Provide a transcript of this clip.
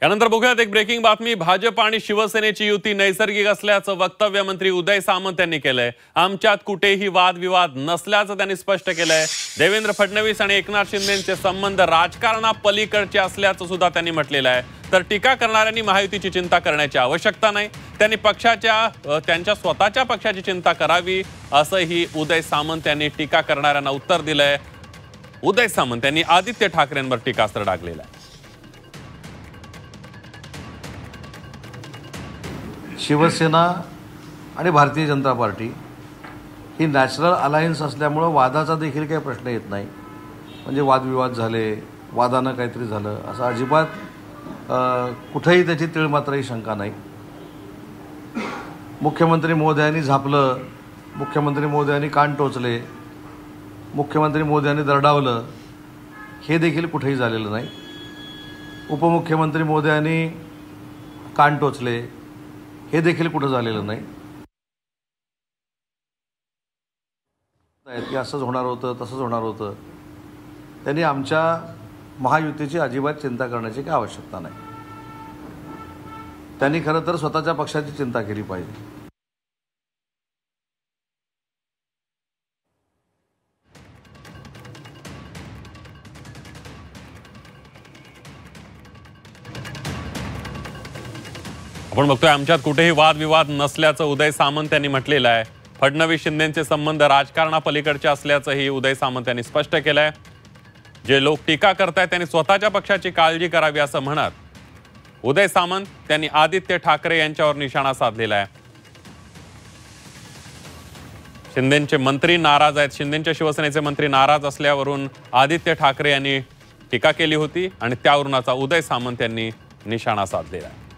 यानंतर बघूयात एक ब्रेकिंग बातमी। भाजप आणि शिवसेनेची युती नैसर्गिक असल्याचं वक्तव्य मंत्री उदय सामंत यांनी केलंय। आमच्यात कुठेही वादविवाद नसल्याचं त्यांनी स्पष्ट केलंय। देवेंद्र फडणवीस आणि एकनाथ शिंदेंचे संबंध राजकारणापलीकडचे असल्याचं सुद्धा त्यांनी म्हटलेलं आहे। तर टीका करणाऱ्यांनी महायुतीची चिंता करण्याची आवश्यकता नाही, त्यांनी त्यांच्या स्वतःच्या पक्षाची चिंता करावी, असंही उदय सामंत यांनी टीका करणाऱ्यांना उत्तर दिलंय। उदय सामंत यांनी आदित्य ठाकरेंवर टीकास्त्र डागलेलं आहे। शिवसेना आणि भारतीय जनता पार्टी ही नॅचरल अलायन्स असल्यामुळे वादाचा देखील काही प्रश्न येत नाही। म्हणजे वादविवाद झाले, वादानं काहीतरी झालं असं अजिबात कुठेही त्याची तिळमात्रही शंका नाही। मुख्यमंत्री महोदयांनी झापलं, मुख्यमंत्री महोदयांनी कान टोचले, मुख्यमंत्री महोदयांनी दरडावलं, हे देखील कुठेही झालेलं नाही। उपमुख्यमंत्री महोदयांनी कान टोचले, हे देखील कुठं झालेलं नाही। की असंच होणार होतं, तसंच होणार होतं, त्यांनी आमच्या महायुतीची अजिबात चिंता करण्याची काही आवश्यकता नाही। त्यांनी खरं तर स्वतःच्या पक्षाची चिंता केली पाहिजे। आपण बघतोय आमच्यात कुठेही वादविवाद नसल्याचं उदय सामंत यांनी म्हटलेलं आहे। फडणवीस शिंदेंचे संबंध राजकारणापलीकडचे असल्याचंही उदय सामंत यांनी स्पष्ट केलंय। जे लोक टीका करतायत त्यांनी स्वतःच्या पक्षाची काळजी करावी असं म्हणत उदय सामंत त्यांनी आदित्य ठाकरे यांच्यावर निशाणा साधलेला आहे। शिंदेंचे मंत्री नाराज आहेत, शिंदेंच्या शिवसेनेचे मंत्री नाराज असल्यावरून आदित्य ठाकरे यांनी टीका केली होती आणि त्यावरून आता उदय सामंत यांनी निशाणा साधलेला आहे।